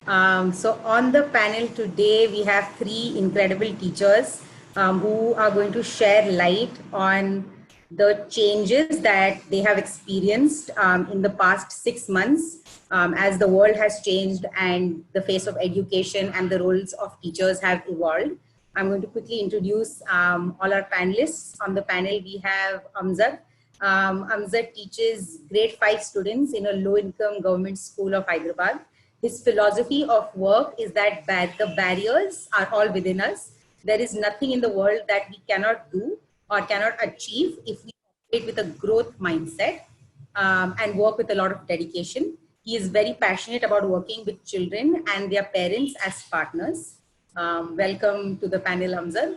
So on the panel today, we have three incredible teachers who are going to share light on the changes that they have experienced in the past 6 months as the world has changed and the face of education and the roles of teachers have evolved. I'm going to quickly introduce all our panelists. On the panel, we have Amzad. Amzad teaches grade 5 students in a low-income government school of Hyderabad. His philosophy of work is that the barriers are all within us. There is nothing in the world that we cannot do or cannot achieve if we operate with a growth mindset and work with a lot of dedication. He is very passionate about working with children and their parents as partners. Welcome to the panel, Amzad.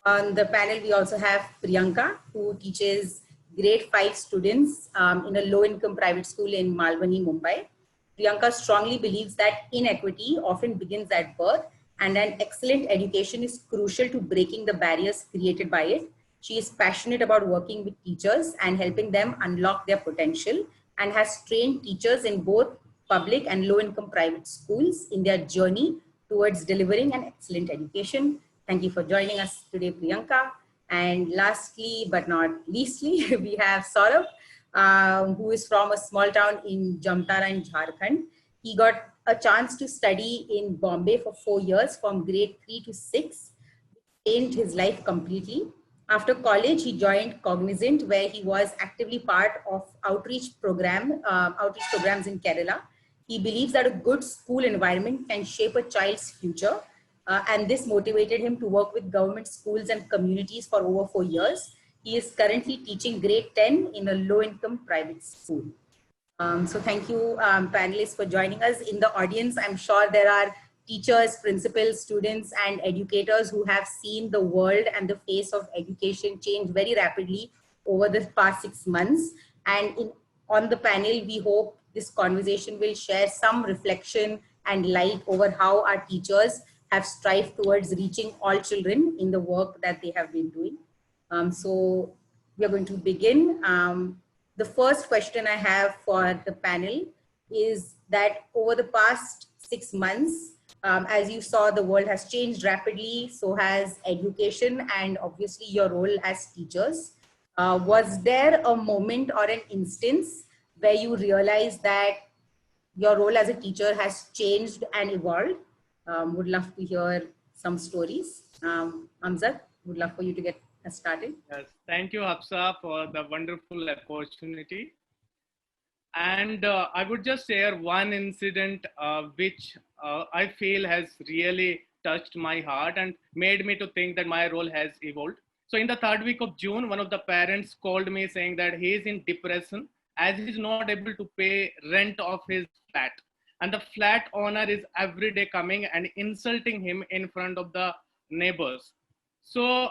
On the panel, we also have Priyanka, who teaches grade 5 students in a low-income private school in Malbani, Mumbai. Priyanka strongly believes that inequity often begins at birth, and an excellent education is crucial to breaking the barriers created by it. She is passionate about working with teachers and helping them unlock their potential, and has trained teachers in both public and low-income private schools in their journey towards delivering an excellent education. Thank you for joining us today, Priyanka. And lastly, but not leastly, we have Saurabh, who is from a small town in Jamtara in Jharkhand. He got a chance to study in Bombay for 4 years from grade 3 to 6, changed his life completely. After college, he joined Cognizant, where he was actively part of outreach programs in Kerala. He believes that a good school environment can shape a child's future, and this motivated him to work with government schools and communities for over 4 years. He is currently teaching grade 10 in a low-income private school. So thank you, panelists, for joining us. In the audience, I'm sure there are teachers, principals, students, and educators who have seen the world and the face of education change very rapidly over the past 6 months. And on the panel, we hope this conversation will share some reflection and light over how our teachers have strived towards reaching all children in the work that they have been doing. So we are going to begin. The first question I have for the panel is that over the past 6 months, as you saw, the world has changed rapidly, so has education and obviously your role as teachers. Was there a moment or an instance where you realized that your role as a teacher has changed and evolved? Would love to hear some stories. Amzad, would love for you to get us started. Yes, thank you, Hafsa, for the wonderful opportunity. And I would just share one incident which I feel has really touched my heart and made me to think that my role has evolved. So in the third week of June, one of the parents called me saying that he is in depression as he is not able to pay rent of his flat. And the flat owner is every day coming and insulting him in front of the neighbors. So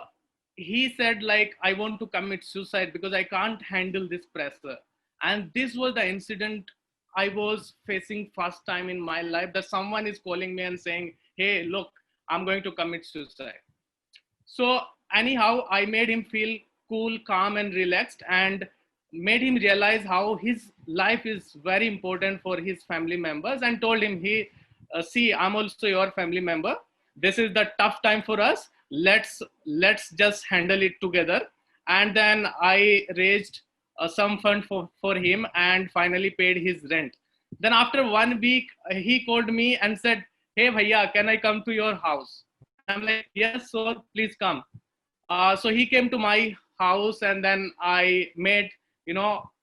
he said like, I want to commit suicide because I can't handle this pressure. And this was the incident I was facing first time in my life, that someone is calling me and saying, hey, look, I'm going to commit suicide. So anyhow, I made him feel cool, calm and relaxed, and made him realize how his life is very important for his family members, and told him, see, I'm also your family member. This is the tough time for us. Let's just handle it together. And then I raised some fund for him and finally paid his rent. Then after 1 week, he called me and said, hey bhaiya, can I come to your house? And I'm like, yes, sir, please come. So he came to my house, and then I made,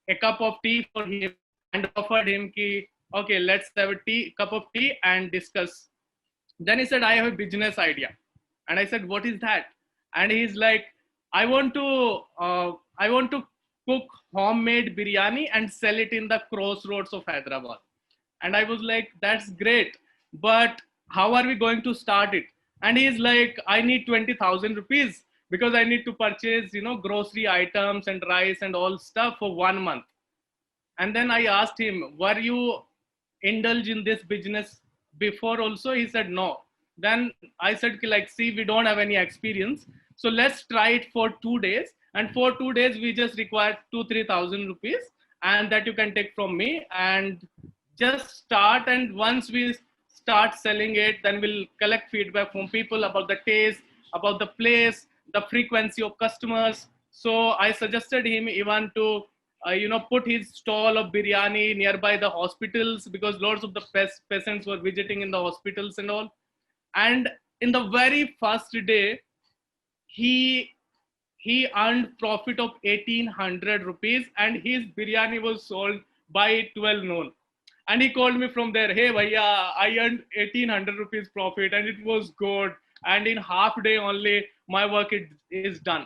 a cup of tea for him and offered him ki, okay, let's have a cup of tea and discuss. Then he said, I have a business idea. And I said, what is that? And he's like, I want to cook homemade biryani and sell it in the crossroads of Hyderabad. And I was like, that's great, but how are we going to start it? And he's like, I need 20,000 rupees because I need to purchase, grocery items and rice and all stuff for 1 month. And then I asked him, were you indulge in this business before also? He said, no. Then I said, like, see, we don't have any experience. So let's try it for 2 days. And for 2 days, we just require 3,000 rupees. And that you can take from me and just start. And once we start selling it. Then we'll collect feedback from people about the taste, about the place, the frequency of customers. So I suggested him even to put his stall of biryani nearby the hospitals, because lots of the patients were visiting in the hospitals and all. And in the very first day, he earned profit of 1800 rupees, and his biryani was sold by 12 noon. And he called me from there, hey bhaiya, I earned 1800 rupees profit and it was good, and in half day only my work is done.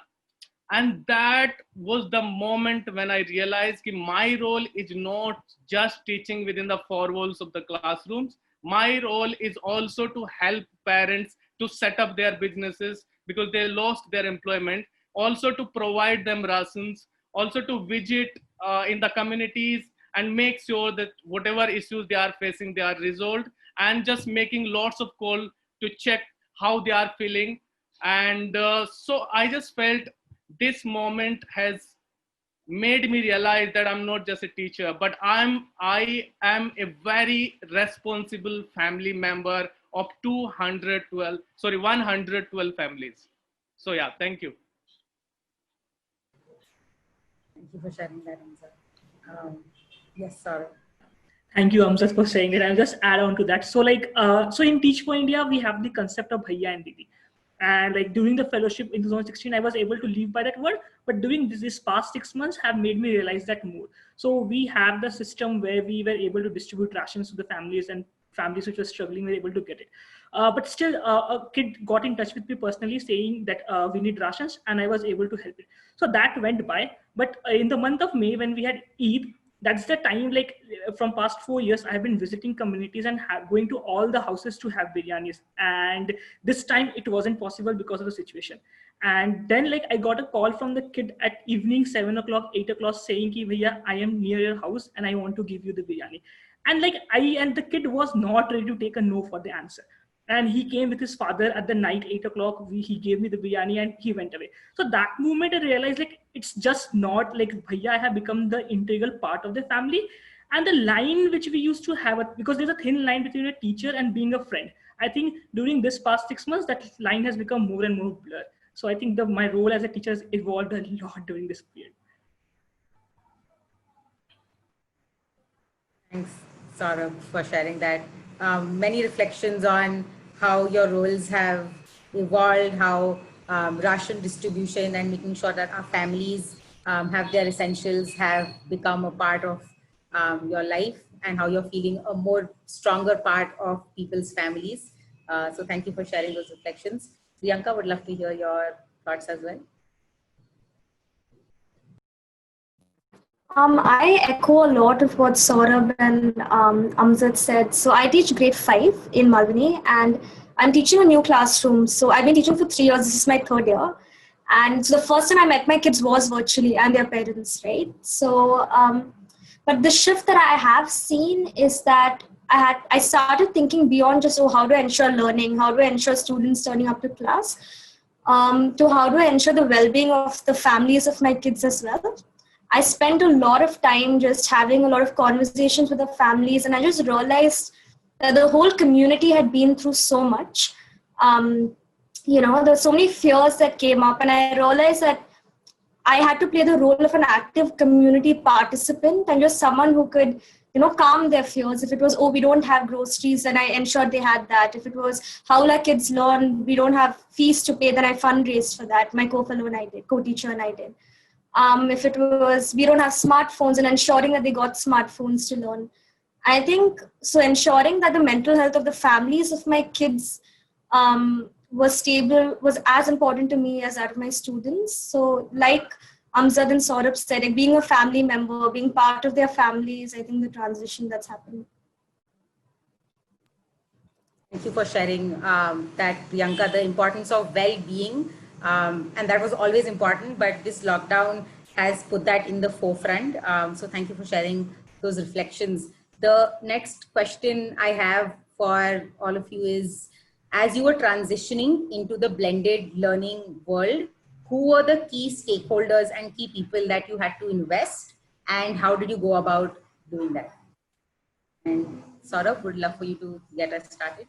And that was the moment when I realized that my role is not just teaching within the four walls of the classrooms. My role is also to help parents to set up their businesses because they lost their employment, also to provide them rations, also to visit in the communities and make sure that whatever issues they are facing, they are resolved, and just making lots of call to check how they are feeling. And so I just felt this moment has made me realize that I'm not just a teacher, but I am a very responsible family member of 112 families. So yeah, thank you. Thank you for sharing that, Amjad. Yes, sorry. Thank you, Amjad, for saying it. I'll just add on to that. So so in Teach for India, we have the concept of Bhaiya and Didi. And like during the fellowship in 2016, I was able to live by that word. But during this past 6 months have made me realize that more. So we have the system where we were able to distribute rations to the families, and families which were struggling were able to get it. But still, a kid got in touch with me personally saying that we need rations, and I was able to help it. So that went by. But in the month of May, when we had Eid, that's the time, like from past 4 years, I've been visiting communities and going to all the houses to have biryanis. And this time it wasn't possible because of the situation. And then like I got a call from the kid at evening 7 o'clock, 8 o'clock saying, Ki, Bhaiya, I am near your house and I want to give you the biryani. And like and the kid was not ready to take a no for the answer. And he came with his father at the night, 8 o'clock. He gave me the biryani and he went away. So that moment I realized like it's just not like Bhaiya, I have become the integral part of the family. And the line which we used to have, because there's a thin line between a teacher and being a friend. I think during this past 6 months, that line has become more and more blurred. So I think my role as a teacher has evolved a lot during this period. Thanks, Saurabh, for sharing that. Many reflections on how your roles have evolved, how ration distribution and making sure that our families have their essentials have become a part of your life, and how you're feeling a more stronger part of people's families. So thank you for sharing those reflections. Priyanka, would love to hear your thoughts as well. I echo a lot of what Saurabh and Amjad said. So I teach grade 5 in Malvani, and I'm teaching a new classroom. So I've been teaching for 3 years. This is my 3rd year. And so the first time I met my kids was virtually, and their parents, right? So, but the shift that I have seen is that I started thinking beyond just, how do I ensure learning? How do I ensure students turning up to class? To how do I ensure the well-being of the families of my kids as well? I spent a lot of time just having a lot of conversations with the families, and I just realized that the whole community had been through so much. There's so many fears that came up, and I realized that I had to play the role of an active community participant and just someone who could, calm their fears. If it was, we don't have groceries, then I ensured they had that. If it was, how will our kids learn? We don't have fees to pay, then I fundraised for that. My co-fellow and I did, co-teacher and I did. If it was, we don't have smartphones, and ensuring that they got smartphones to learn. I think, so ensuring that the mental health of the families of my kids was stable was as important to me as that of my students. So like Amjad and Saurabh said, like being a family member, being part of their families, I think the transition that's happened. Thank you for sharing that, Priyanka, the importance of well-being. And that was always important, but this lockdown has put that in the forefront. So thank you for sharing those reflections. The next question I have for all of you is, as you were transitioning into the blended learning world, who were the key stakeholders and key people that you had to invest, and how did you go about doing that? And Saurabh, would love for you to get us started.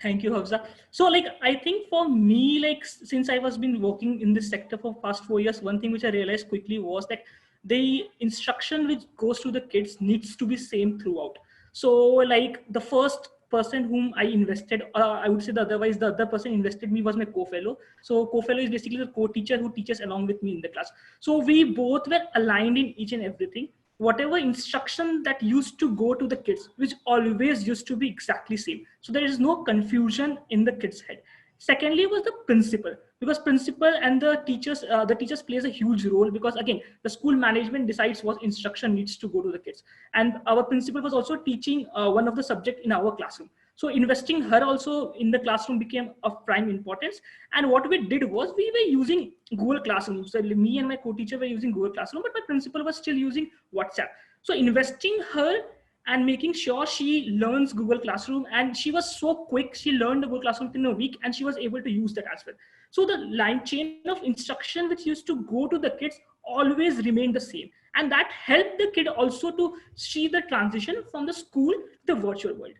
Thank you, Hafsa. So like, I think for me, like since I was been working in this sector for past 4 years, one thing which I realized quickly was that the instruction which goes to the kids needs to be same throughout. So like the first person whom I invested, I would say the other person invested me was my co-fellow. So co-fellow is basically the co-teacher who teaches along with me in the class. So we both were aligned in each and everything. Whatever instruction that used to go to the kids, which always used to be exactly same. So there is no confusion in the kids' head. Secondly was the principal, because principal and the teachers plays a huge role, because again the school management decides what instruction needs to go to the kids, and our principal was also teaching one of the subject in our classroom. So investing her also in the classroom became of prime importance. And what we did was we were using Google Classroom. So me and my co-teacher were using Google Classroom, but my principal was still using WhatsApp. So investing her and making sure she learns Google Classroom, and she was so quick, she learned the Google Classroom in a week and she was able to use that as well. So the line chain of instruction which used to go to the kids always remained the same, and that helped the kid also to see the transition from the school to the virtual world.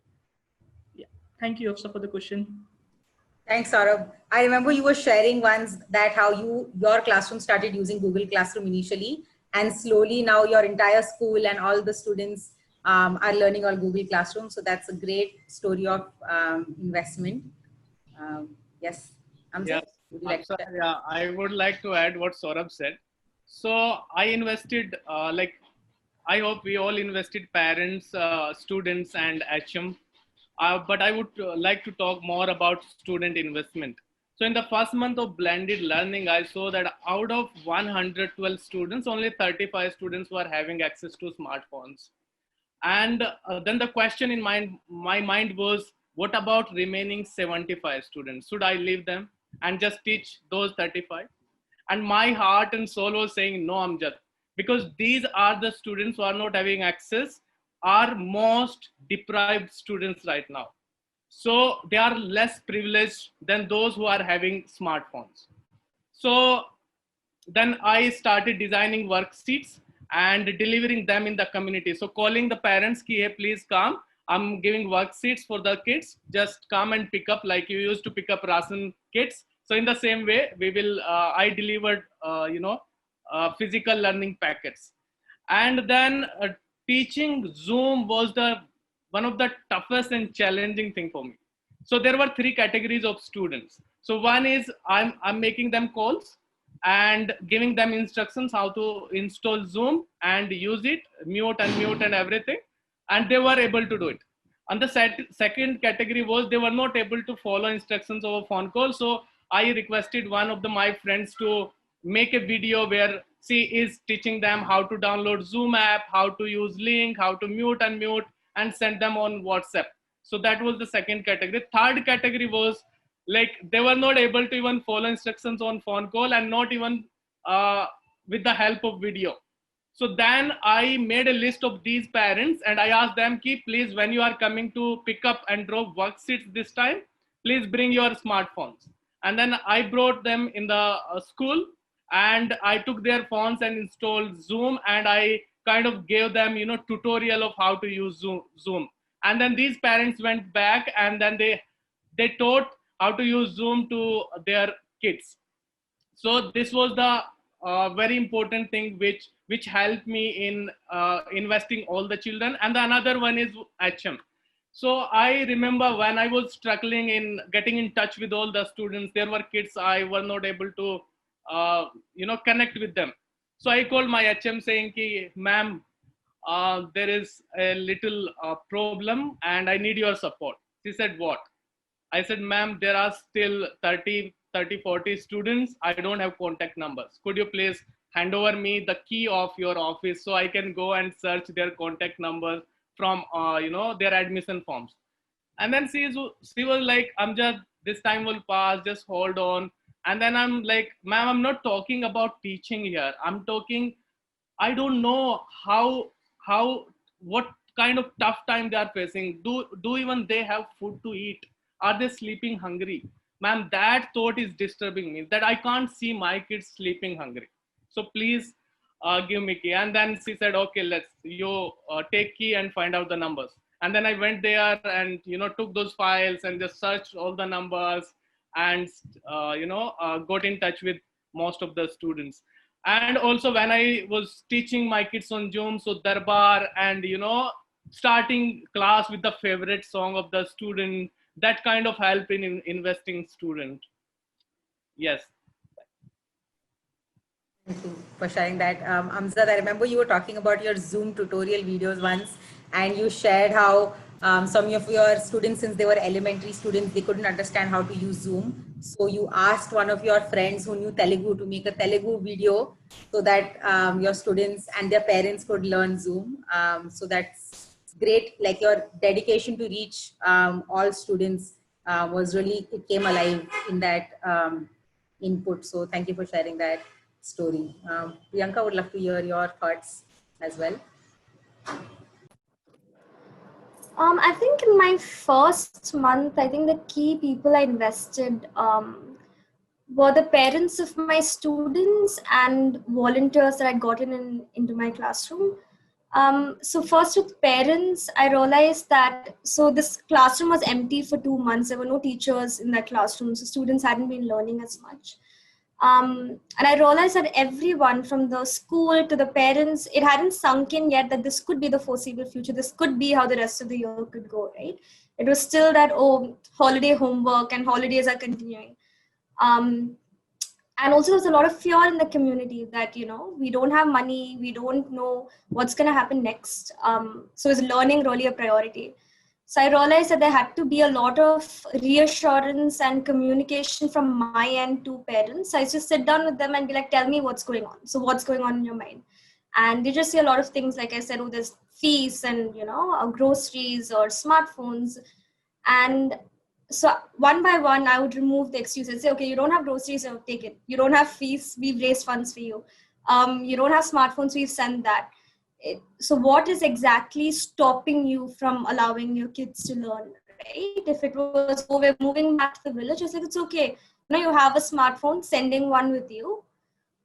Yeah, thank you, Afsa, for the question. Thanks, Saurabh. I remember you were sharing once that how your classroom started using Google Classroom initially, and slowly now your entire school and all the students are learning on Google Classroom. So that's a great story of investment. Yes, Amjad, Yeah, would you like to share? yeah, I would like to add what Saurabh said. So I invested, like, I hope we all invested, parents, students, and HM. But I would like to talk more about student investment. So in the first month of blended learning, I saw that out of 112 students, only 35 students were having access to smartphones. And then the question in my mind was, what about remaining 75 students? Should I leave them and just teach those 35? And my heart and soul was saying, no, Amjad, because these are the students who are not having access, are most deprived students right now. So they are less privileged than those who are having smartphones. So then I started designing worksheets and delivering them in the community. So calling the parents, ki, hey, please come. I'm giving worksheets for the kids. Just come and pick up like you used to pick up Rasan kits. So in the same way, we will. I delivered, physical learning packets, and then teaching Zoom was the one of the toughest and challenging thing for me. So there were three categories of students. So one is I'm making them calls and giving them instructions how to install Zoom and use it, mute, unmute, and everything. And they were able to do it. And the second category was they were not able to follow instructions over phone call. So I requested one of my friends to make a video where she is teaching them how to download Zoom app, how to use link, how to mute, unmute, and send them on WhatsApp. So that was the second category. Third category was like they were not able to even follow instructions on phone call and not even with the help of video. So then I made a list of these parents and I asked them, please, when you are coming to pick up and drop worksheets this time, please bring your smartphones. And then I brought them in the school and I took their phones and installed Zoom, and I kind of gave them, tutorial of how to use Zoom. And then these parents went back and then they taught how to use Zoom to their kids. So this was the very important thing which helped me in investing all the children. And the another one is HM. So I remember when I was struggling in getting in touch with all the students, there were kids I was not able to connect with them. So I called my HM saying, ma'am, there is a little problem and I need your support. She said, what? I said, ma'am, there are still 30, 40 students. I don't have contact numbers. Could you please hand over me the key of your office so I can go and search their contact numbers from, their admission forms. And then she was like, Amjad, this time will pass, just hold on. And then I'm like, ma'am, I'm not talking about teaching here. I'm talking, I don't know what kind of tough time they are facing. Do even they have food to eat? Are they sleeping hungry? Ma'am, that thought is disturbing me, that I can't see my kids sleeping hungry. So please give me key. And then she said, okay, you take key and find out the numbers. And then I went there and, took those files and just searched all the numbers and, got in touch with most of the students. And also when I was teaching my kids on Zoom, so Darbar and, starting class with the favorite song of the student, that kind of help in investing student. Yes. Thank you for sharing that. Amjad, I remember you were talking about your Zoom tutorial videos once, and you shared how some of your students, since they were elementary students, they couldn't understand how to use Zoom. So you asked one of your friends who knew Telugu to make a Telugu video so that your students and their parents could learn Zoom. So that's great. Like your dedication to reach all students was really, it came alive in that input. So thank you for sharing that story. Priyanka, would love to hear your thoughts as well. I think in my first month, I think the key people I invested were the parents of my students and volunteers that I'd gotten into my classroom. So first with parents, I realized that, so this classroom was empty for 2 months. There were no teachers in that classroom, so students hadn't been learning as much. And I realized that everyone from the school to the parents, it hadn't sunk in yet that this could be the foreseeable future. This could be how the rest of the year could go, right? It was still that, oh, holiday homework and holidays are continuing. And also there's a lot of fear in the community that, we don't have money, we don't know what's going to happen next. So is learning really a priority? So I realized that there had to be a lot of reassurance and communication from my end to parents. So I just sit down with them and be like, tell me what's going on. So what's going on in your mind? And they just say a lot of things, like I said, oh, there's fees and, groceries or smartphones. And so one by one, I would remove the excuses. Say, okay, you don't have groceries, so take it. You don't have fees, we've raised funds for you. You don't have smartphones, we've sent that. So what is exactly stopping you from allowing your kids to learn, right? If it was, oh, we're moving back to the village, I said, it's okay. You have a smartphone, sending one with you.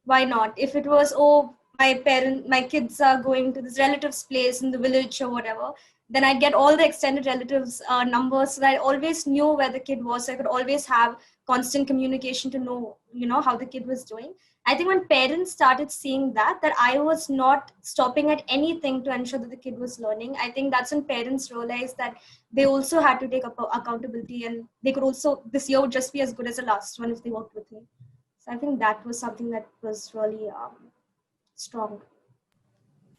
Why not? If it was, oh, my kids are going to this relative's place in the village or whatever, then I'd get all the extended relatives' numbers so that I always knew where the kid was. So I could always have constant communication to know, how the kid was doing. I think when parents started seeing that I was not stopping at anything to ensure that the kid was learning, I think that's when parents realized that they also had to take accountability, and they could also, this year would just be as good as the last one if they worked with me. So I think that was something that was really strong.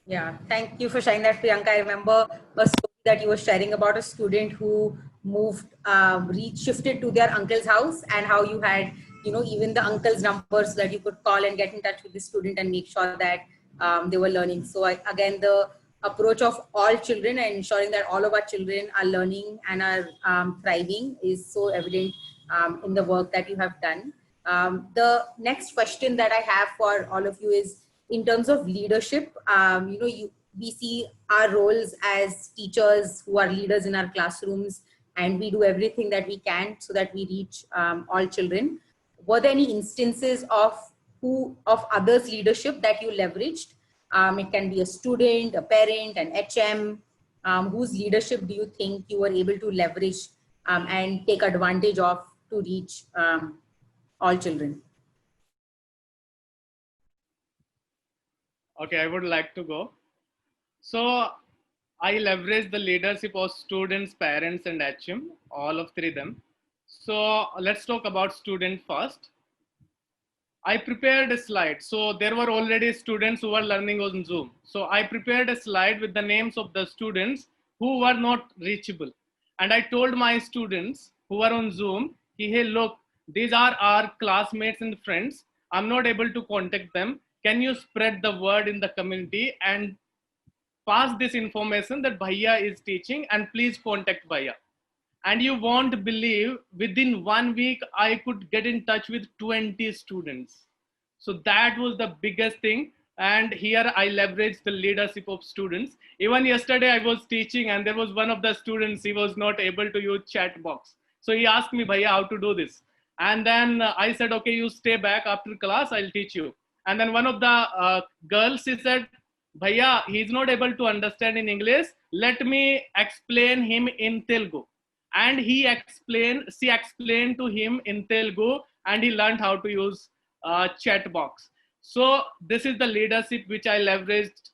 Yeah, thank you for sharing that, Priyanka. I remember a story that you were sharing about a student who moved, shifted to their uncle's house, and how you had, even the uncle's number so that you could call and get in touch with the student and make sure that they were learning. So again, the approach of all children and ensuring that all of our children are learning and are thriving is so evident in the work that you have done. The next question that I have for all of you is, in terms of leadership, we see our roles as teachers who are leaders in our classrooms, and we do everything that we can so that we reach all children. Were there any instances of others' leadership that you leveraged? It can be a student, a parent, an HM. Whose leadership do you think you were able to leverage and take advantage of to reach all children? Okay, I would like to go. So I leverage the leadership of students, parents, and HM, all of three of them. So let's talk about student first. I prepared a slide. So there were already students who were learning on Zoom. So I prepared a slide with the names of the students who were not reachable. And I told my students who were on Zoom, hey, look, these are our classmates and friends. I'm not able to contact them. Can you spread the word in the community and pass this information that Bhaiya is teaching, and please contact Bhaiya. And you won't believe, within 1 week, I could get in touch with 20 students. So that was the biggest thing. And here I leveraged the leadership of students. Even yesterday I was teaching, and there was one of the students, he was not able to use chat box. So he asked me, Bhaiya, how to do this? And then I said, okay, you stay back after class, I'll teach you. And then one of the girls, she said, Bhaiya, he's not able to understand in English. Let me explain him in Telugu. And she explained to him in Telugu, and he learned how to use chat box. So this is the leadership which I leveraged,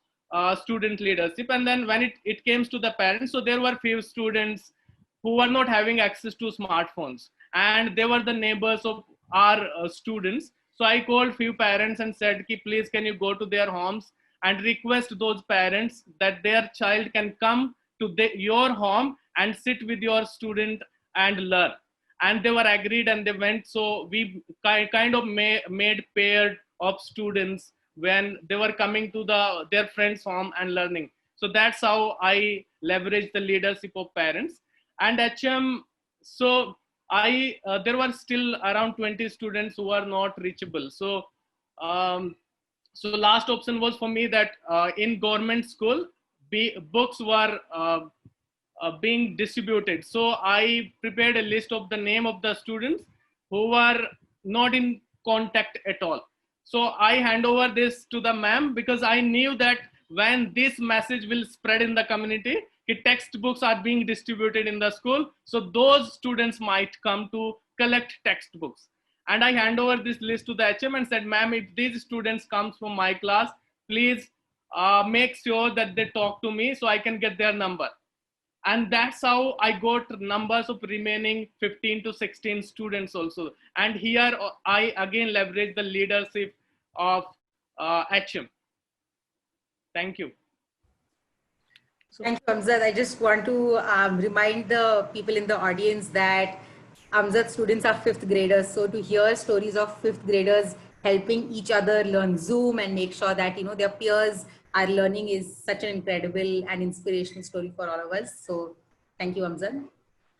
student leadership. And then when it came to the parents, so there were few students who were not having access to smartphones, and they were the neighbors of our students. So I called few parents and said, Ki, please can you go to their homes and request those parents that their child can come to your home and sit with your student and learn. And they were agreed and they went. So we kind of made paired of students when they were coming to their friend's home and learning. So that's how I leveraged the leadership of parents. And HM, so there were still around 20 students who are not reachable. So so last option was for me that in government school, books were being distributed. So I prepared a list of the name of the students who were not in contact at all. So I hand over this to the ma'am because I knew that when this message will spread in the community, textbooks are being distributed in the school. So those students might come to collect textbooks. And I hand over this list to the HM and said, ma'am, if these students comes from my class, please make sure that they talk to me so I can get their number. And that's how I got numbers of remaining 15 to 16 students also. And here I again leverage the leadership of HM. Thank you. Thank you, Amjad. I just want to remind the people in the audience that Amjad students are 5th graders. So to hear stories of 5th graders helping each other learn Zoom and make sure that, you know, their peers are learning is such an incredible and inspirational story for all of us. So thank you, Amjad,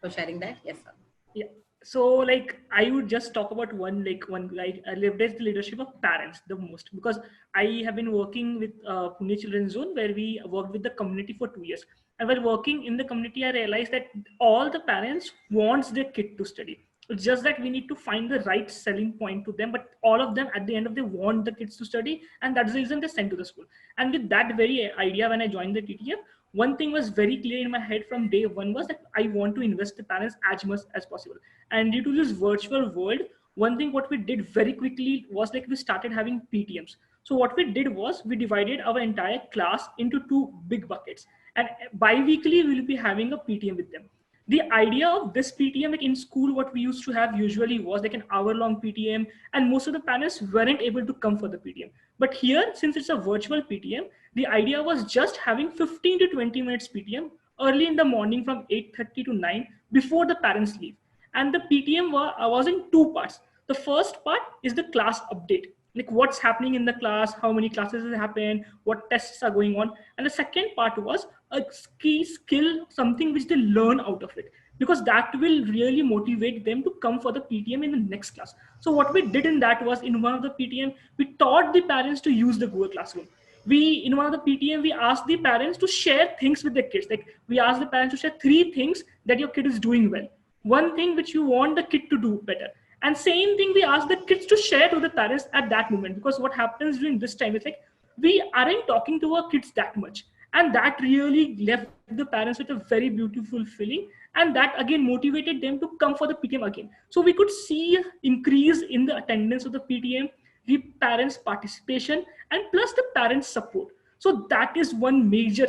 for sharing that. Yes, sir. Yeah. So like I would just talk about one I leverage the leadership of parents the most, because I have been working with Pune Children's Zone, where we worked with the community for 2 years. And while working in the community, I realized that all the parents wants their kid to study. It's just that we need to find the right selling point to them, but all of them at the end of the day want the kids to study, and that's the reason they're sent to the school. And with that very idea, when I joined the TTF, one thing was very clear in my head from day one was that I want to invest the parents as much as possible. And due to this virtual world, one thing what we did very quickly was like we started having PTMs. So what we did was we divided our entire class into 2 big buckets, and bi-weekly we will be having a PTM with them. The idea of this PTM, like in school, what we used to have usually was like an hour-long PTM, and most of the parents weren't able to come for the PTM. But here, since it's a virtual PTM, the idea was just having 15 to 20 minutes PTM early in the morning from 8:30 to 9 before the parents leave. And the PTM was in 2 parts. The first part is the class update, like what's happening in the class, how many classes have happened, what tests are going on. And the second part was a key skill, something which they learn out of it, because that will really motivate them to come for the PTM in the next class. So what we did in that was, in one of the PTM, we taught the parents to use the Google Classroom. In one of the PTM, we asked the parents to share things with their kids. Like we asked the parents to share 3 things that your kid is doing well, 1 thing which you want the kid to do better. And same thing we ask the kids to share to the parents at that moment, because what happens during this time is like we aren't talking to our kids that much. And that really left the parents with a very beautiful feeling. And that again motivated them to come for the PTM again. So we could see increase in the attendance of the PTM, the parents' participation, and plus the parents' support. So that is one major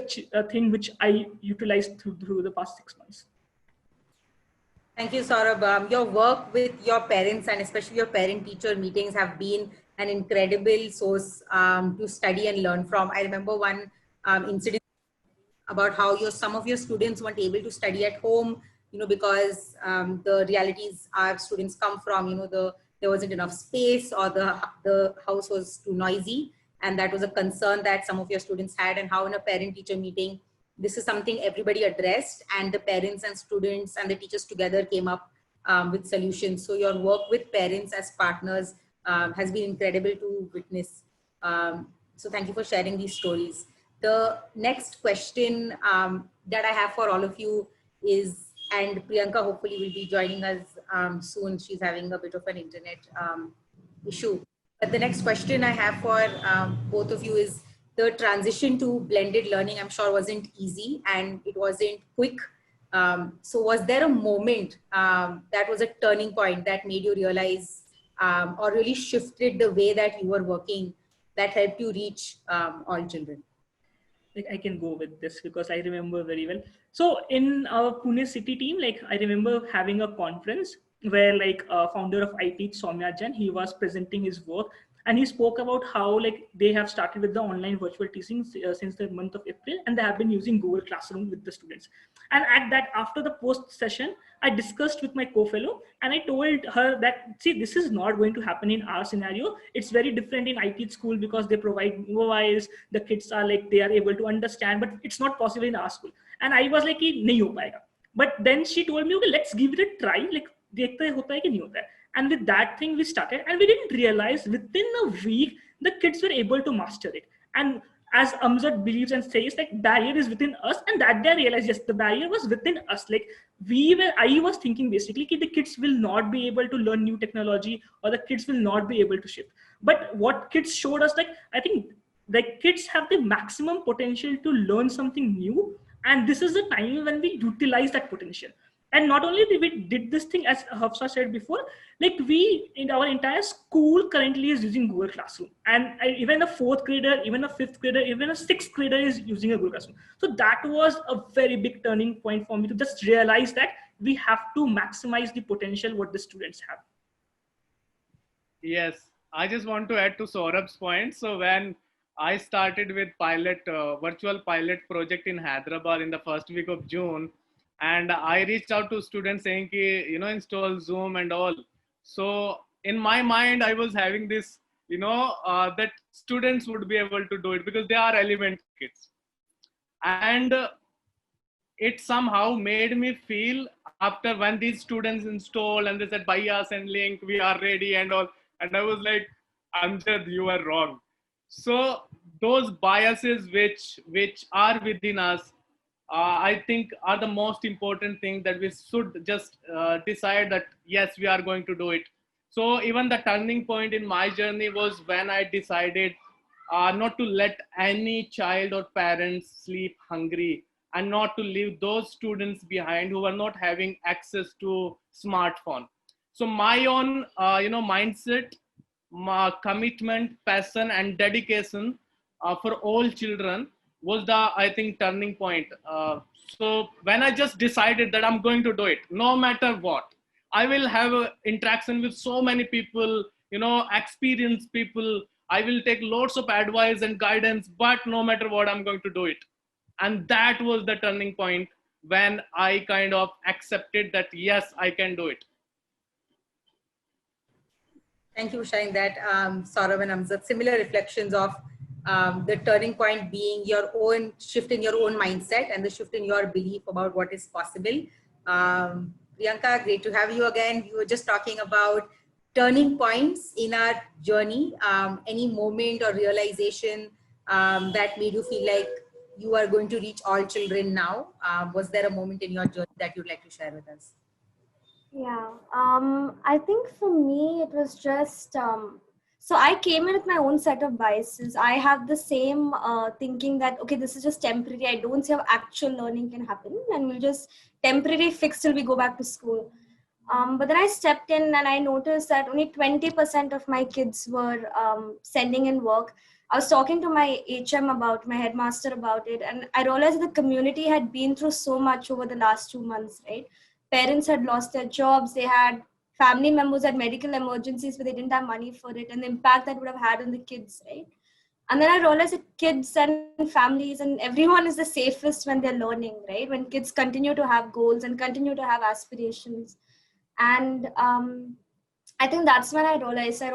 thing which I utilized through the past 6 months. Thank you, Saurabh. Your work with your parents and especially your parent-teacher meetings have been an incredible source to study and learn from. I remember one incident about how some of your students weren't able to study at home, you know, because the realities our students come from, you know, there wasn't enough space, or the house was too noisy. And that was a concern that some of your students had, and how in a parent-teacher meeting, this is something everybody addressed, and the parents and students and the teachers together came up with solutions. So your work with parents as partners has been incredible to witness. So thank you for sharing these stories. The next question that I have for all of you is, and Priyanka hopefully will be joining us soon. She's having a bit of an internet issue. But the next question I have for both of you is, the transition to blended learning, I'm sure, wasn't easy and it wasn't quick. So was there a moment that was a turning point that made you realize or really shifted the way that you were working that helped you reach all children? Like I can go with this because I remember very well. So in our Pune city team, like I remember having a conference where like founder of iTeach, Soumya Jain, he was presenting his work and he spoke about how like they have started with the online virtual teaching since the month of April, and they have been using Google Classroom with the students. And at that, after the post session, I discussed with my co-fellow and I told her that, see, this is not going to happen in our scenario. It's very different in IT school because they provide mobiles, the kids are like, they are able to understand, but it's not possible in our school. And I was like, nahi ho payega. But then she told me, okay, let's give it a try. Like, dekhte hain hota hai ki nahi hota hai. And with that thing, we started, and we didn't realize within a week, the kids were able to master it. And as Amjad believes and says, like, barrier is within us, and that day I realized, yes, the barrier was within us. Like, I was thinking basically that the kids will not be able to learn new technology, or the kids will not be able to shift. But what kids showed us, like, I think like kids have the maximum potential to learn something new, and this is the time when we utilize that potential. And not only did we did this thing, as Hafsa said before, like we in our entire school currently is using Google Classroom, and even a fourth grader, even a fifth grader, even a sixth grader is using a Google Classroom. So that was a very big turning point for me to just realize that we have to maximize the potential what the students have. Yes, I just want to add to Saurabh's point. So when I started with virtual pilot project in Hyderabad in the first week of June, and I reached out to students saying, install Zoom and all. So in my mind, I was having this, that students would be able to do it because they are element kids. And it somehow made me feel after when these students installed and they said, Bhaiya, send link, we are ready and all. And I was like, Amjad, you are wrong. So those biases which are within us, I think are the most important thing that we should just decide that, yes, we are going to do it. So even the turning point in my journey was when I decided not to let any child or parents sleep hungry, and not to leave those students behind who are not having access to smartphone. So my own, mindset, my commitment, passion, and dedication for all children was the, I think, turning point. So when I just decided that I'm going to do it, no matter what, I will have an interaction with so many people, experienced people. I will take lots of advice and guidance, but no matter what, I'm going to do it. And that was the turning point when I kind of accepted that, yes, I can do it. Thank you for sharing that, Saurabh and Amjad. Similar reflections of the turning point being your own shift in your own mindset and the shift in your belief about what is possible. Priyanka, great to have you again. We were just talking about turning points in our journey. Any moment or realization that made you feel like you are going to reach all children now? Was there a moment in your journey that you'd like to share with us? Yeah, I think for me, it was just, so I came in with my own set of biases. I have the same thinking that, okay, this is just temporary. I don't see how actual learning can happen, and we'll just temporarily fix till we go back to school. But then I stepped in and I noticed that only 20% of my kids were sending in work. I was talking to my HM about, my headmaster about it, and I realized the community had been through so much over the last 2 months, right? Parents had lost their jobs, they had family members had medical emergencies where they didn't have money for it, and the impact that would have had on the kids, right? And then I realized that kids and families and everyone is the safest when they're learning, right? When kids continue to have goals and continue to have aspirations. And I think that's when I realized that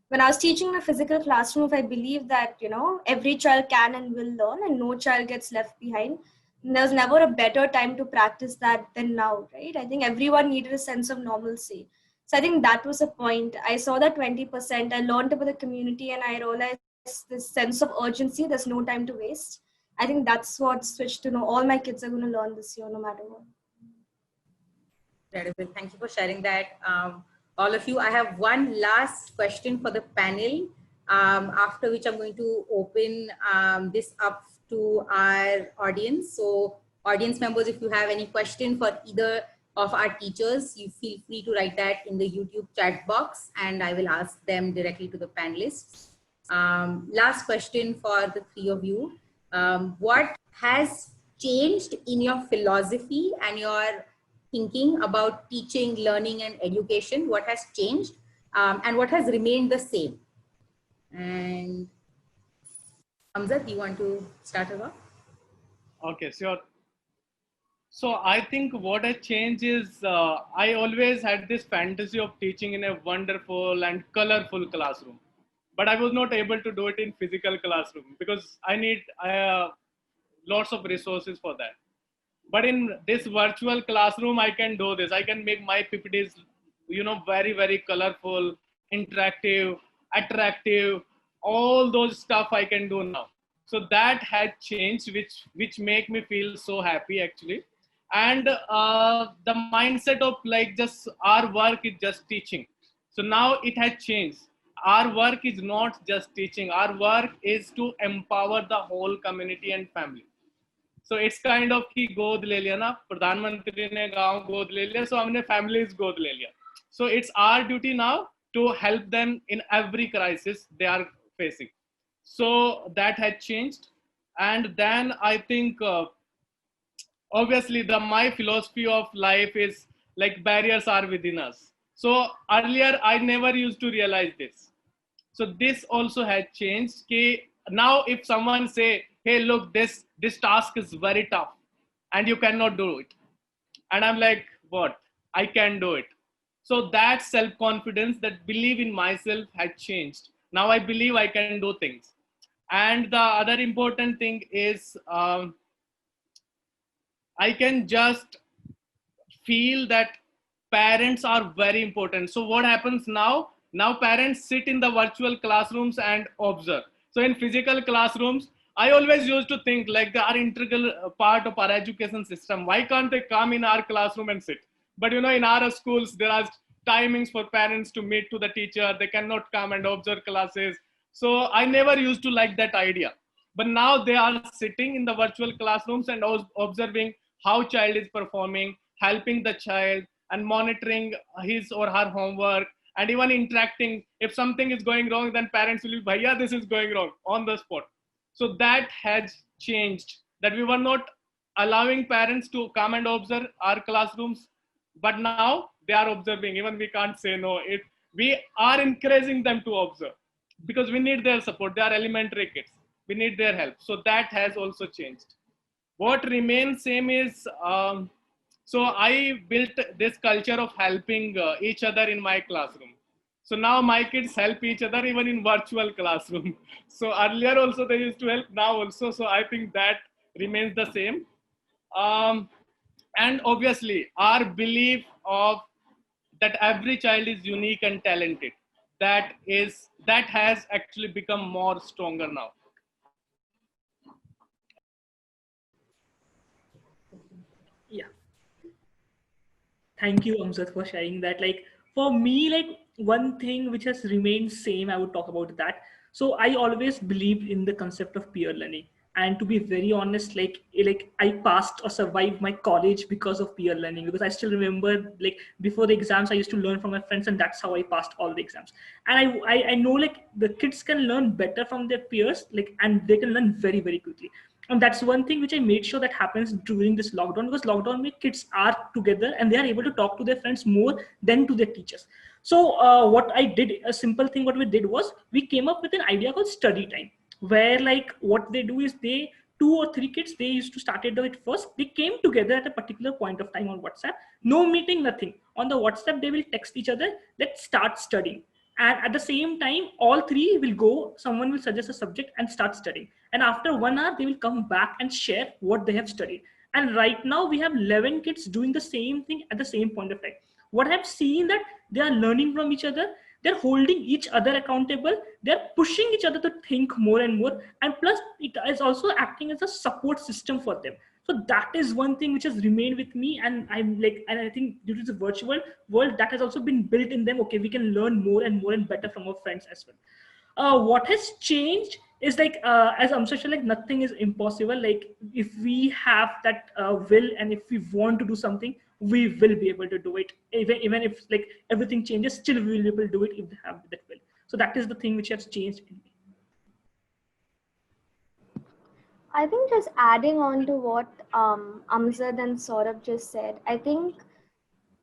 when I was teaching in a physical classroom, if I believe that, every child can and will learn and no child gets left behind, there's never a better time to practice that than now, right? I think everyone needed a sense of normalcy. So I think that was a point. I saw that 20%, I learned about the community, and I realized this sense of urgency, there's no time to waste. I think that's what switched to all my kids are going to learn this year, no matter what. Incredible. Thank you for sharing that. All of you, I have one last question for the panel. after which I'm going to open this up to our audience. So audience members, if you have any question for either of our teachers, you feel free to write that in the YouTube chat box and I will ask them directly to the panelists. Last question for the three of you. What has changed in your philosophy and your thinking about teaching, learning, and education? What has changed and what has remained the same? And Amjad, do you want to start us off? Okay, sure. So I think what has changed is I always had this fantasy of teaching in a wonderful and colorful classroom, but I was not able to do it in physical classroom because I need lots of resources for that. But in this virtual classroom, I can do this. I can make my PPTs, very, very colorful, interactive, attractive, all those stuff I can do now. So that had changed, which make me feel so happy actually. And the mindset of like just our work is just teaching. So now it has changed. Our work is not just teaching. Our work is to empower the whole community and family. So it's kind of कि गोद ले लिया ना, प्रधानमंत्री ने गांव गोद ले लिया, so हमने families गोद ले लिया. So it's our duty now to help them in every crisis they are facing. So that had changed. And then I think obviously my philosophy of life is like barriers are within us. So earlier I never used to realize this. So this also had changed. Now if someone say, hey, look, this task is very tough and you cannot do it. And I'm like, what? I can do it. So that self-confidence, that belief in myself had changed. Now I believe I can do things. And the other important thing is I can just feel that parents are very important. So what happens now? Now parents sit in the virtual classrooms and observe. So in physical classrooms, I always used to think like they are integral part of our education system. Why can't they come in our classroom and sit? But in our schools, there are timings for parents to meet to the teacher. They cannot come and observe classes. So I never used to like that idea. But now they are sitting in the virtual classrooms and observing how child is performing, helping the child and monitoring his or her homework and even interacting. If something is going wrong, then parents will be, Bhaiya, this is going wrong on the spot. So that has changed, that we were not allowing parents to come and observe our classrooms, but now they are observing. Even we can't say no. We are encouraging them to observe because we need their support. They are elementary kids. We need their help. So that has also changed. What remains same is, so I built this culture of helping each other in my classroom. So now my kids help each other even in virtual classroom. So earlier also they used to help, now also. So I think that remains the same. And obviously our belief of that every child is unique and talented, that has actually become more stronger now. Yeah. Thank you, Amjad, for sharing that. Like for me, like one thing which has remained same, I would talk about that. So I always believed in the concept of peer learning. And to be very honest, like I passed or survived my college because of peer learning, because I still remember like before the exams, I used to learn from my friends and that's how I passed all the exams. And I know like the kids can learn better from their peers, like, and they can learn very, very quickly. And that's one thing which I made sure that happens during this lockdown, because lockdown make kids are together and they are able to talk to their friends more than to their teachers. So what I did, a simple thing what we did was we came up with an idea called study time, where like what they do is they 2 or 3 kids, they used to start it first. They came together at a particular point of time on WhatsApp, no meeting, nothing. On the WhatsApp, they will text each other, let's start studying. And at the same time, all three will go, someone will suggest a subject and start studying. And after 1 hour, they will come back and share what they have studied. And right now we have 11 kids doing the same thing at the same point of time. What I've seen that they are learning from each other, they're holding each other accountable, they're pushing each other to think more and more. And plus it is also acting as a support system for them. So that is one thing which has remained with me, and and I think due to the virtual world, that has also been built in them. Okay, we can learn more and more and better from our friends as well. What has changed is like, as Amsa said, like nothing is impossible. Like if we have that will, and if we want to do something, we will be able to do it. Even if like everything changes, still we will be able to do it if we have that will. So that is the thing which has changed in me. I think just adding on to what Amjad and Saurabh just said, I think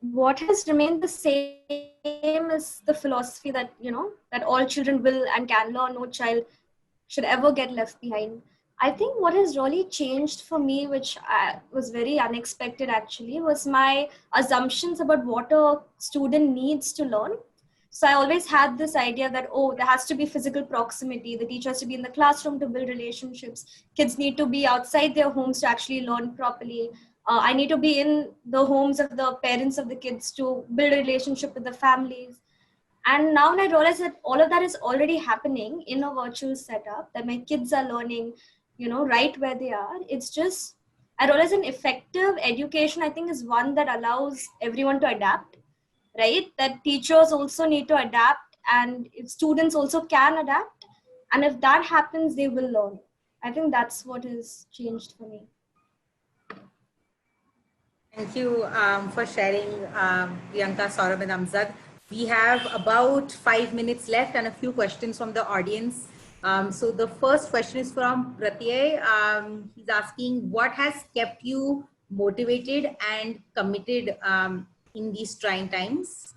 what has remained the same is the philosophy that, you know, that all children will and can learn, no child should ever get left behind. I think what has really changed for me, which was very unexpected actually, was my assumptions about what a student needs to learn. So I always had this idea that, oh, there has to be physical proximity. The teacher has to be in the classroom to build relationships. Kids need to be outside their homes to actually learn properly. I need to be in the homes of the parents of the kids to build a relationship with the families. And now I realize that all of that is already happening in a virtual setup, that my kids are learning, you know, right where they are. It's just, I realize an effective education, I think, is one that allows everyone to adapt, right? That teachers also need to adapt, and if students also can adapt. And if that happens, they will learn. I think that's what has changed for me. Thank you for sharing, Priyanka, Saurabh, and Amjad. We have about 5 minutes left and a few questions from the audience. So the first question is from Pratyay. He's asking, what has kept you motivated and committed in these trying times?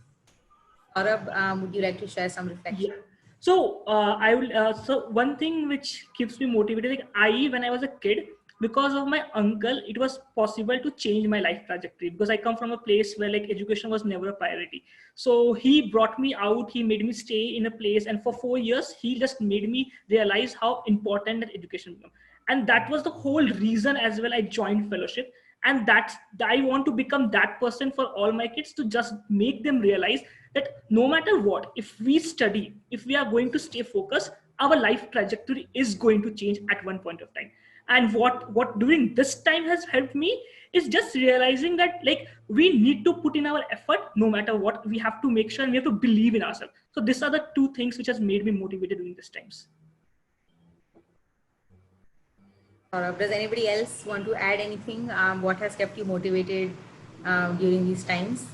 Saurabh, would you like to share some reflection? Yeah. So I will. So one thing which keeps me motivated, like when I was a kid, because of my uncle, it was possible to change my life trajectory, because I come from a place where like education was never a priority. So he brought me out, he made me stay in a place, and for 4 years, he just made me realize how important that education became. And that was the whole reason as well I joined fellowship. And that's, I want to become that person for all my kids, to just make them realize that no matter what, if we study, if we are going to stay focused, our life trajectory is going to change at one point of time. And what during this time has helped me is just realizing that like we need to put in our effort no matter what. We have to make sure, and we have to believe in ourselves. So these are the two things which has made me motivated during these times. Does anybody else want to add anything? What has kept you motivated during these times?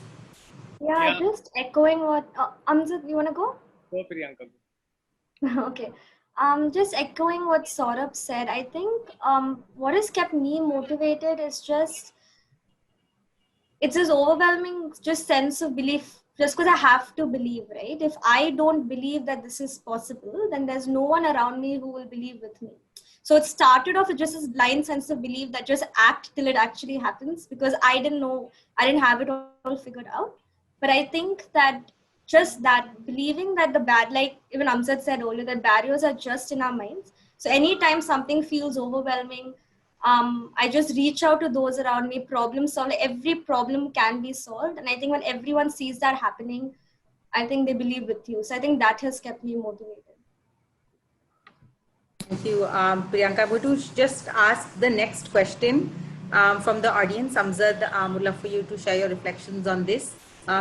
Yeah, just echoing what Amjad, you want to go? Go, Priyanka. Okay. Just echoing what Saurabh said, I think what has kept me motivated is just, it's this overwhelming just sense of belief, just because I have to believe, right? If I don't believe that this is possible, then there's no one around me who will believe with me. So it started off with just this blind sense of belief that just act till it actually happens, because I didn't know, I didn't have it all figured out. But I think that just that believing that like even Amjad said earlier, that barriers are just in our minds. So anytime something feels overwhelming, I just reach out to those around me, problem solve. Every problem can be solved. And I think when everyone sees that happening, I think they believe with you. So I think that has kept me motivated. Thank you, Priyanka. I'm going to just ask the next question from the audience. Amjad, would love for you to share your reflections on this.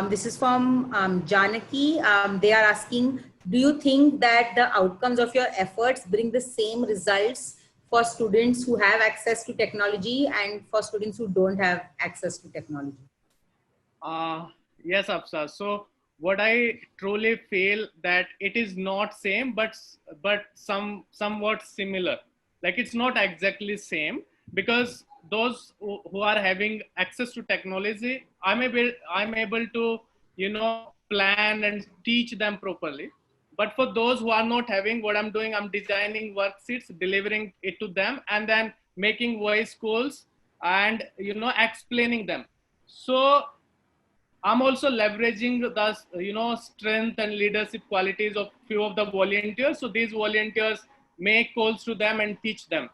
This is from Janaki. They are asking, do you think that the outcomes of your efforts bring the same results for students who have access to technology and for students who don't have access to technology? Yes, Afsa. So what I truly feel that it is not same, but somewhat similar. Like it's not exactly same, because those who are having access to technology, I'm able to, you know, plan and teach them properly. But for those who are not having, what I'm doing, I'm designing worksheets, delivering it to them, and then making voice calls and, you know, explaining them. So I'm also leveraging the, you know, strength and leadership qualities of few of the volunteers. So these volunteers make calls to them and teach them.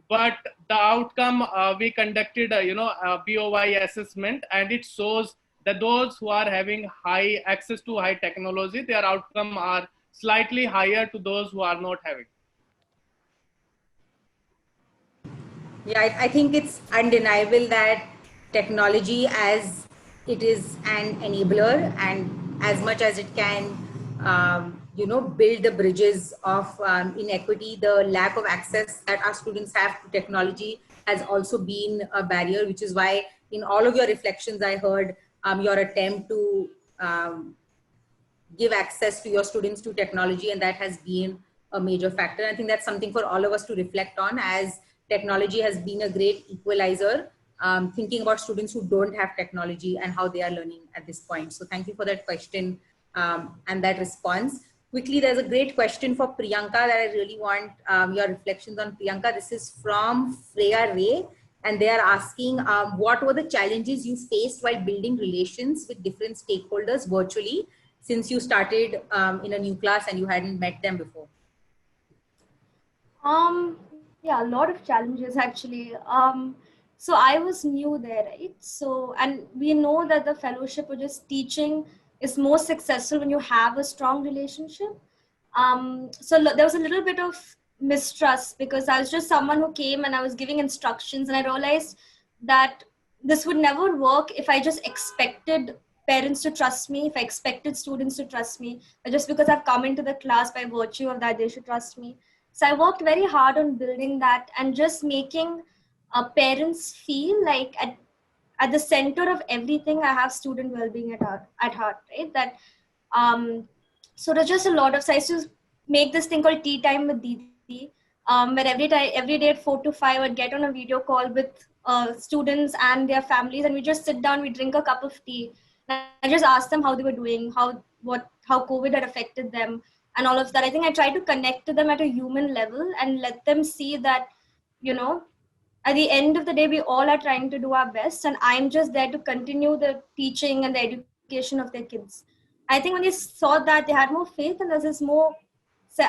But the outcome, we conducted a, you know, a BOY assessment, and it shows that those who are having high access to high technology, their outcome are slightly higher to those who are not having. Yeah, I think it's undeniable that technology, as it is an enabler, and as much as it can, build the bridges of inequity. The lack of access that our students have to technology has also been a barrier, which is why in all of your reflections, I heard your attempt to give access to your students to technology, and that has been a major factor. I think that's something for all of us to reflect on, as technology has been a great equalizer, thinking about students who don't have technology and how they are learning at this point. So thank you for that question and that response. Quickly, there's a great question for Priyanka that I really want your reflections on. Priyanka, this is from Freya Ray, and they are asking, what were the challenges you faced while building relations with different stakeholders virtually, since you started in a new class and you hadn't met them before? Yeah, a lot of challenges actually. So I was new there, right? So, and we know that the fellowship or just teaching is more successful when you have a strong relationship. So there was a little bit of mistrust because I was just someone who came and I was giving instructions, and I realized that this would never work if I just expected parents to trust me, if I expected students to trust me, or just because I've come into the class by virtue of that, they should trust me. So I worked very hard on building that and just making parents feel like at the center of everything, I have student well-being at heart, right? That so there's just a lot of, so I used to make this thing called Tea Time with Didi, where every day at 4 to 5, I'd get on a video call with students and their families, and we just sit down, we drink a cup of tea, and I just ask them how they were doing, how COVID had affected them, and all of that. I think I try to connect to them at a human level and let them see that, at the end of the day, we all are trying to do our best, and I'm just there to continue the teaching and the education of their kids. I think when they saw that, they had more faith, and there's this more,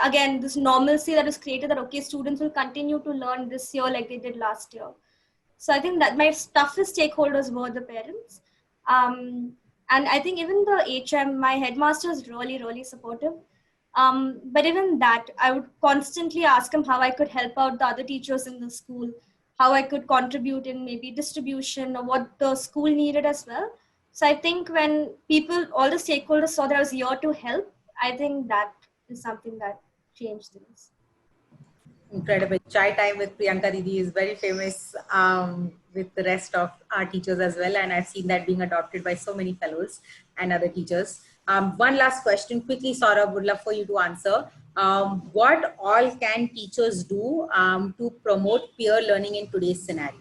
again, this normalcy that is created that, okay, students will continue to learn this year like they did last year. So I think that my toughest stakeholders were the parents. And I think even the HM, my headmaster is really, really supportive. But even that, I would constantly ask him how I could help out the other teachers in the school, how I could contribute in maybe distribution or what the school needed as well. So I think when all the stakeholders saw that I was here to help, I think that is something that changed things. Incredible. Chai Time with Priyanka Didi is very famous with the rest of our teachers as well. And I've seen that being adopted by so many fellows and other teachers. One last question quickly, Saurabh, would love for you to answer. What all can teachers do to promote peer learning in today's scenario?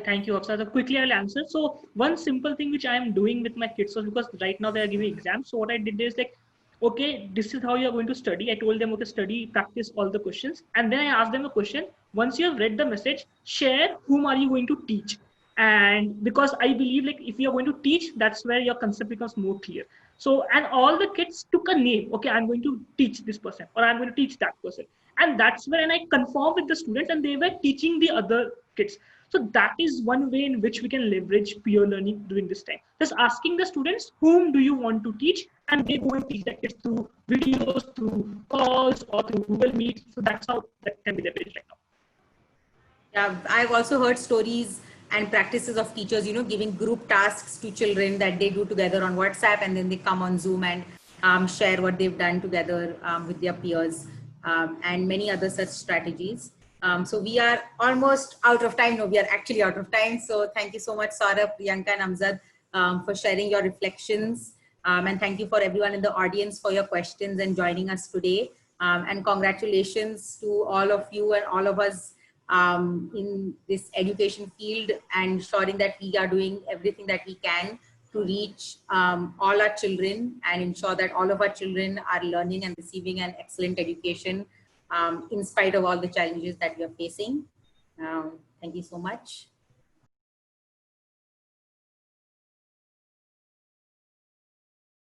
Thank you, Akshay. So quickly, I'll answer. So one simple thing which I am doing with my kids, so because right now they are giving exams. So what I did is like, okay, this is how you are going to study. I told them, okay, study, practice all the questions. And then I asked them a question. Once you have read the message, share whom are you going to teach. And because I believe like if you are going to teach, that's where your concept becomes more clear. So, and all the kids took a name. Okay, I'm going to teach this person or I'm going to teach that person. And that's when I confirmed with the students and they were teaching the other kids. So that is one way in which we can leverage peer learning during this time. Just asking the students, whom do you want to teach? And they go and teach their kids through videos, through calls, or through Google Meet. So that's how that can be leveraged right now. Yeah, I've also heard stories and practices of teachers, giving group tasks to children that they do together on WhatsApp, and then they come on Zoom and share what they've done together with their peers, and many other such strategies. So we are almost out of time. No, we are actually out of time. So thank you so much, Saurabh, Priyanka, and Amjad, for sharing your reflections. And thank you for everyone in the audience for your questions and joining us today. And congratulations to all of you and all of us in this education field, and ensuring that we are doing everything that we can to reach all our children and ensure that all of our children are learning and receiving an excellent education in spite of all the challenges that we are facing. Thank you so much.